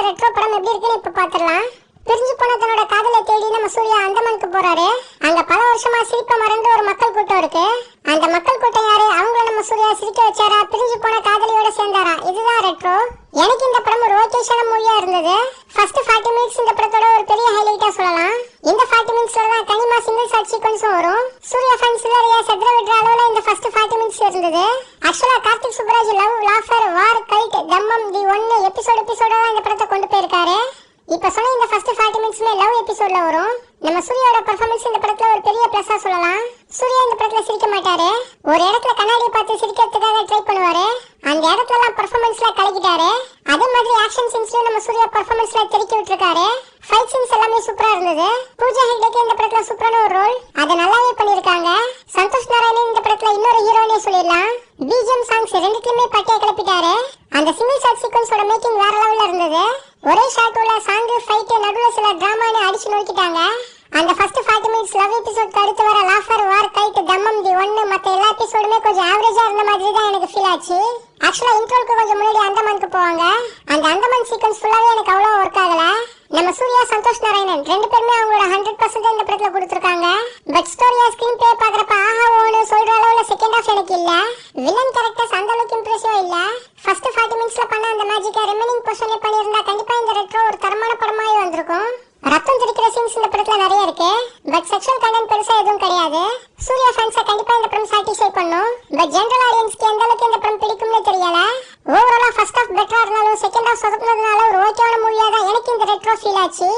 Retro படம் எப்படி இருக்குன்னு இப்ப பாத்துடலாம். பிரிஞ்சு போன தன்னோட காதலை தேடி நம்ம சூர்யா அந்தமானுக்கு போறாரு. அங்க பல வருஷமா சிரிப்ப மறந்து ஒரு மக்கள் கூட்டம் இருக்கு. அந்த மக்கள் கூட்டம் யாரு? அவங்கள நம்ம சூர்யா சிரிக்க வச்சாரா, பிரிஞ்சு போன காதலியோட சேர்ந்தாரா? இதுதான் ரெட்ரோ. எனக்கு இந்த படம் ஒரு ஓகேஷான மூவியா இருந்தது. ஃபர்ஸ்ட் 40 மினிட்ஸ் இந்த படத்தோட ஒரு பெரிய ஹைலைட்டா சொல்லலாம். இந்த 40 மினிட்ஸ்ல தான் கனிமா சிங்கிள் ஷாட் சீக்வன்ஸும் வரும். சூர்யா ஃபேன்ஸ் எல்லாரையும் செதற விடுற அளவுல இந்த ஃபர்ஸ்ட் 40 மினிட்ஸ் இருந்தது. ஆக்சுவலா கார்த்திக் சுப்ராஜ் லவ், லாஃபர், வார், கல்ட், தம்மம் தி 1 எபிசோடா இந்த படத்தை கொண்டு போயிருக்காரு. இப்ப சொன்ன இந்த ஃபர்ஸ்ட் 40 மினிட்ஸ்மே லவ் எபிசோட்ல வரும். நம்ம சூர்யாவோட பெர்ஃபார்மன்ஸ் இந்த படத்துல ஒரு பெரிய பிளஸ்ஸா சொல்லலாம். சூர்யா இந்த படத்துல சிரிக்க மாட்டாரு. ஒரு இடத்துல கண்ணாடியை பார்த்து சிரிக்கிறதுக்காக ட்ரை பண்ணுவாரு. அந்த இடத்துல எல்லாம் பெர்ஃபார்மன்ஸ்ல கலக்கிட்டாரு. அதே மாதிரி ஆக்ஷன் சீன்ஸ்ல நம்ம சூர்யா பெர்ஃபார்மன்ஸ்ல தெறிக்க விட்டுருக்காரு. ஃபைட் சீன்ஸ் எல்லாமே சூப்பரா இருந்தது. பூஜா ஹெக்டேக்கு இந்த படத்துல சூப்பரான ஒரு ரோல், அதை நல்லாவே பண்ணிருக்காங்க. சந்தோஷ் நாராயணன் இந்த படத்துல இன்னொரு ஹீரோனே சொல்லிடலாம். பிஜிஎம் சாங்ஸ் ரெண்டுத்துலயுமே பட்டைய கிளப்பிட்டாரு. அந்த சிங்கிள் ஷாட் சீக்வன்ஸோட மேக்கிங் வேற லெவல்ல இருந்தது. ஒரே ஷாட் உள்ள சாங், ஃபைட், நடுவுல சில டிராமான்னு அடிச்சு நோக்கிட்டாங்க. அந்த ஃபர்ஸ்ட் 40 மினிட்ஸ் லவ் எபிசோட் அடுத்து வர லாஃபர், வார், கல்ட், தம்மம் தி 1 மத்த எல்லா எபிசோடுமே கொஞ்சம் ஆவரேஜா இருந்த மாதிரி தான் எனக்கு ஃபீல் ஆச்சு. ஆக்சுவலா இன்ட்ரோக்கு கொஞ்சம் முன்னாடி அந்தமானுக்கு போவாங்க. அந்த அந்தமான் சீக்வன்ஸ் ஃபுல்லாவே எனக்கு அவ்வளவு ஒர்க் ஆகல. நம்ம சூர்யா, சந்தோஷ் நாராயணன் ரெண்டு பேருமே அவங்களோட 100% இந்த படத்துல கொடுத்திருக்காங்க. பட் ஸ்டோரியா ஸ்கிரீன் பிளே பாக்குறப்ப ஆஹா ஓன்னு சொல்ற அளவுல செகண்ட் ஹாஃப் எனக்கு இல்ல. வில்லன் கேரக்டர்ஸ் அந்த அளவுக்கு இம்ப்ரெசிவா இல்ல. ஃபர்ஸ்ட் 40 மினிட்ஸ்ல பண்ண அந்த மேஜிக்கை ரிமைனிங் போர்ஷன்ல பண்ணியிருந்தா கண்டிப்பா இந்த ரெட்ரோ ஒரு தரமான படமாவே வந்திருக்கும். ரத்தம் தெரிக்கிற சீன்ஸ் இந்த படத்துல நிறைய இருக்கு. பட் செக்ஷுவல் கண்டென்ட் பெருசா எதுவும் கிடையாது. சூர்யா ஃபேன்ஸை கண்டிப்பா இந்த படம் சாட்டிஸ்ஃபை பண்ணும். பட் ஜெனரல் ஆடியன்ஸ்க்கு எந்த அளவுக்கு இந்த படம் பிடிக்கும்னு தெரியல. ஓவராலா ஃபர்ஸ்ட் ஹாஃப் பெட்டரா இருந்தாலும் செகண்ட் ஹாஃப் சொதப்புனதுனால ஒரு ஓகேவான மூவியா தான் எனக்கு இந்த ரெட்ரோ ஃபீல் ஆச்சு.